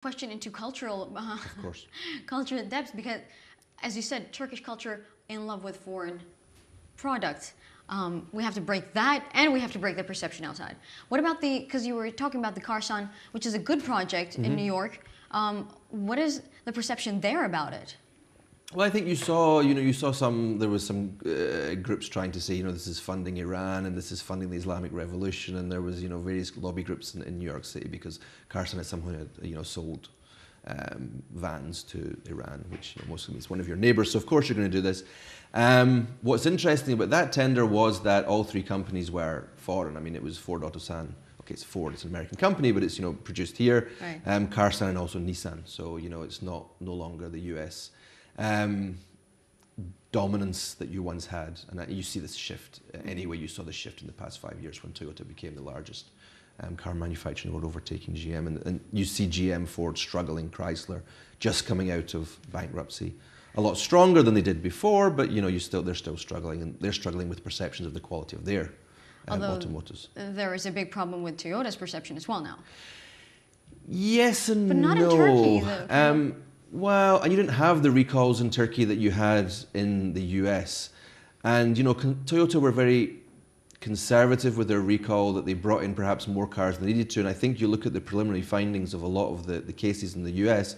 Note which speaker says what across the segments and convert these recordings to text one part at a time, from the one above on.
Speaker 1: question into cultural
Speaker 2: Of course.
Speaker 1: cultural depths, because as you said, Turkish culture in love with foreign products. We have to break that, and we have to break the perception outside. What about because you were talking about the Karsan, which is a good project in New York. What is the perception there about it?
Speaker 2: Well, I think there was some groups trying to say, this is funding Iran and this is funding the Islamic Revolution, and there was, various lobby groups in New York City because Carson at some point had, sold vans to Iran, which mostly means one of your neighbours. So of course you're going to do this. What's interesting about that tender was that all three companies were foreign. I mean, it was Ford Otosan. Okay, it's Ford, it's an American company, but it's produced here.
Speaker 1: Right.
Speaker 2: Karsan and also Nissan. So it's no longer the US dominance that you once had, and you see this shift. Anyway, you saw the shift in the past 5 years when Toyota became the largest car manufacturer in the world, overtaking GM, and you see GM, Ford struggling, Chrysler just coming out of bankruptcy, a lot stronger than they did before, but they're still struggling, and they're struggling with perceptions of the quality of their automotives.
Speaker 1: There is a big problem with Toyota's perception as well now.
Speaker 2: Yes and
Speaker 1: but not
Speaker 2: no.
Speaker 1: in Turkey, though.
Speaker 2: Well, and you didn't have the recalls in Turkey that you had in the US. And, Toyota were very conservative with their recall, that they brought in perhaps more cars than they needed to. And I think you look at the preliminary findings of a lot of the cases in the US,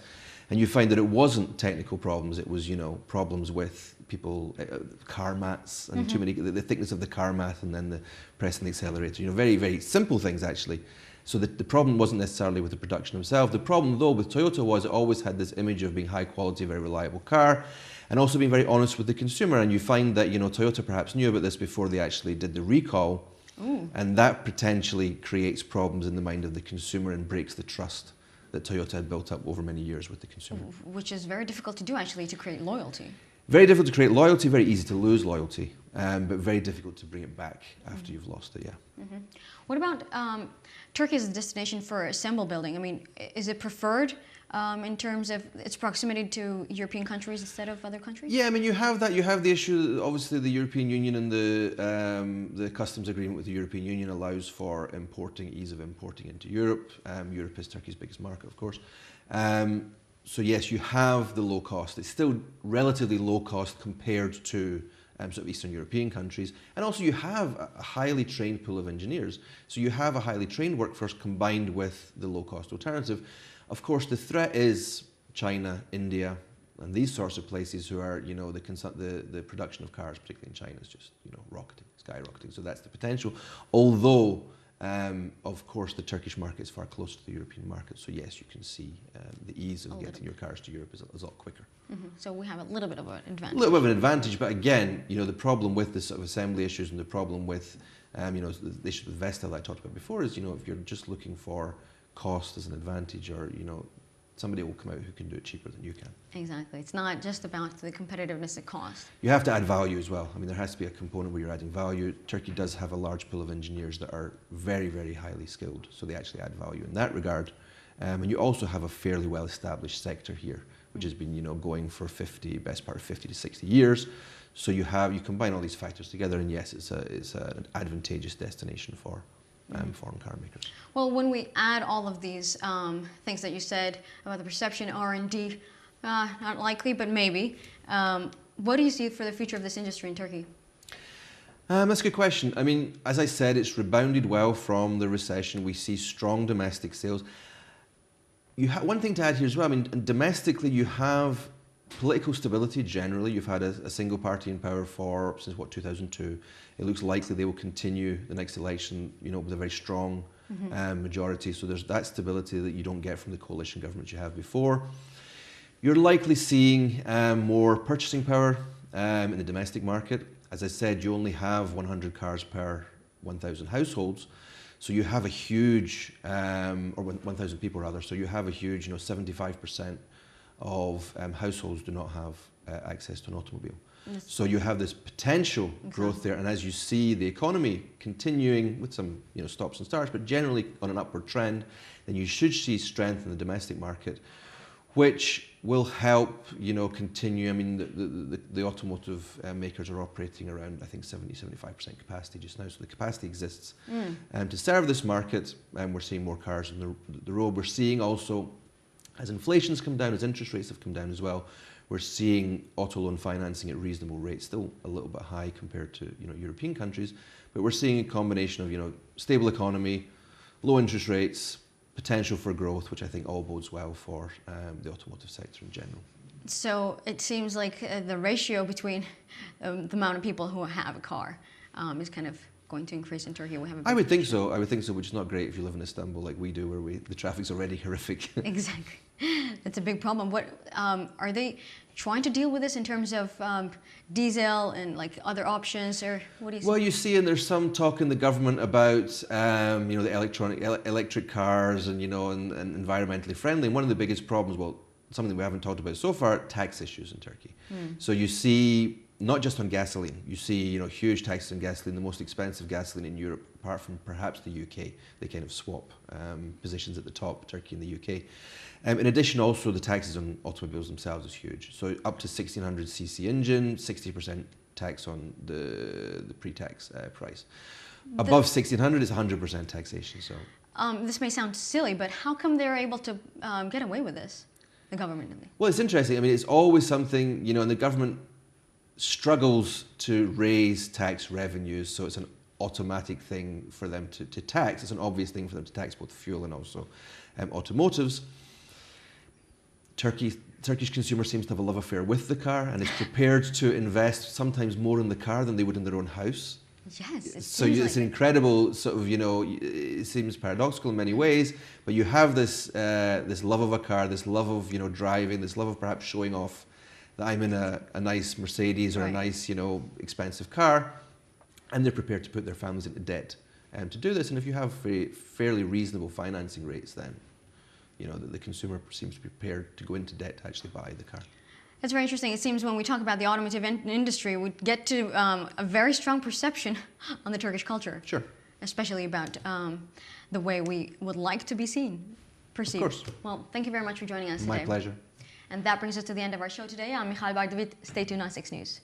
Speaker 2: and you find that it wasn't technical problems. It was, problems with people, car mats, and too many, the thickness of the car mat, and then the pressing the accelerator. Very, very simple things, actually. So the problem wasn't necessarily with the production itself. The problem, though, with Toyota was it always had this image of being high quality, very reliable car, and also being very honest with the consumer. And you find that, Toyota perhaps knew about this before they actually did the recall.
Speaker 1: Ooh.
Speaker 2: And that potentially creates problems in the mind of the consumer and breaks the trust that Toyota had built up over many years with the consumer.
Speaker 1: Which is very difficult to do, actually, to create loyalty.
Speaker 2: Very difficult to create loyalty, very easy to lose loyalty, but very difficult to bring it back after you've lost it, yeah.
Speaker 1: What about Turkey as a destination for assemble building? I mean, is it preferred in terms of its proximity to European countries instead of other countries?
Speaker 2: Yeah, I mean, you have that. You have the issue, obviously, the European Union and the customs agreement with the European Union allows for ease of importing into Europe. Europe is Turkey's biggest market, of course. So yes, you have the low cost. It's still relatively low cost compared to sort of Eastern European countries. And also you have a highly trained pool of engineers. So you have a highly trained workforce combined with the low cost alternative. Of course, the threat is China, India, and these sorts of places who are, the production of cars, particularly in China, is just, skyrocketing. So that's the potential. Although, of course, the Turkish market is far closer to the European market. So yes, you can see the ease of getting your cars to Europe is a lot quicker.
Speaker 1: So we have a little bit of an advantage.
Speaker 2: A little bit of an advantage, but again, the problem with the sort of assembly issues and the problem with, the issue with Vestel that I talked about before is, if you're just looking for cost as an advantage, or somebody will come out who can do it cheaper than you can.
Speaker 1: Exactly. It's not just about the competitiveness of cost.
Speaker 2: You have to add value as well. I mean, there has to be a component where you're adding value. Turkey does have a large pool of engineers that are very, very highly skilled, so they actually add value in that regard. And you also have a fairly well-established sector here, which has been, going for best part of 50 to 60 years. So you combine all these factors together, and yes, it's an advantageous destination for foreign car makers.
Speaker 1: Well, when we add all of these things that you said about the perception, R&D, not likely, but maybe, what do you see for the future of this industry in Turkey?
Speaker 2: That's a good question. I mean, as I said, it's rebounded well from the recession. We see strong domestic sales. One thing to add here as well, I mean, domestically you have political stability generally. You've had a single party in power since 2002. It looks likely they will continue the next election, with a very strong majority. So there's that stability that you don't get from the coalition government you have before. You're likely seeing more purchasing power in the domestic market. As I said, you only have 100 cars per 1,000 households. So you have a huge, or 1,000 people rather, so you have a huge, 75% of households do not have access to an automobile. Yes. So you have this potential growth there, and as you see the economy continuing with some stops and starts, but generally on an upward trend, then you should see strength in the domestic market, which will help continue. I mean, the automotive makers are operating around, I think, 70-75% capacity just now, so the capacity exists to serve this market, and we're seeing more cars on the road. We're seeing also As inflation's come down, as interest rates have come down as well, we're seeing auto loan financing at reasonable rates, still a little bit high compared to European countries, but we're seeing a combination of stable economy, low interest rates, potential for growth, which I think all bodes well for the automotive sector in general.
Speaker 1: So it seems like the ratio between the amount of people who have a car is kind of going to increase in Turkey.
Speaker 2: I would think so. I would think so, which is not great if you live in Istanbul like we do, where the traffic's already horrific.
Speaker 1: Exactly. That's a big problem. What are they trying to deal with this in terms of diesel and like other options, or what do you see?
Speaker 2: Well, you see, and there's some talk in the government about the electric cars and and environmentally friendly. And one of the biggest problems, well, something we haven't talked about so far, tax issues in Turkey. So you see, not just on gasoline, you see huge taxes on gasoline, the most expensive gasoline in Europe, apart from perhaps the UK. They kind of swap positions at the top, Turkey and the UK. In addition, also the taxes on automobiles themselves is huge. So up to 1600cc engine, 60% tax on the pre-tax price. Above 1600 is 100% taxation. So
Speaker 1: this may sound silly, but how come they're able to get away with this? The government.
Speaker 2: Well, it's interesting. I mean, it's always something, and the government struggles to raise tax revenues, so it's an automatic thing for them to tax. It's an obvious thing for them to tax both fuel and also automotives. Turkish consumer seems to have a love affair with the car and is prepared to invest sometimes more in the car than they would in their own house.
Speaker 1: Yes.
Speaker 2: It's an incredible sort of, it seems paradoxical in many ways, but you have this love of a car, this love of, driving, this love of perhaps showing off that I'm in a nice Mercedes or a nice, expensive car, and they're prepared to put their families into debt to do this. And if you have fairly reasonable financing rates, then, the consumer seems to be prepared to go into debt to actually buy the car.
Speaker 1: That's very interesting. It seems when we talk about the automotive industry, we get to a very strong perception on the Turkish culture.
Speaker 2: Sure.
Speaker 1: Especially about the way we would like to be seen, perceived.
Speaker 2: Of course.
Speaker 1: Well, thank you very much for joining us
Speaker 2: My
Speaker 1: today.
Speaker 2: pleasure.
Speaker 1: And that brings us to the end of our show today. I'm Michal Bardavit. Stay tuned on 6 News.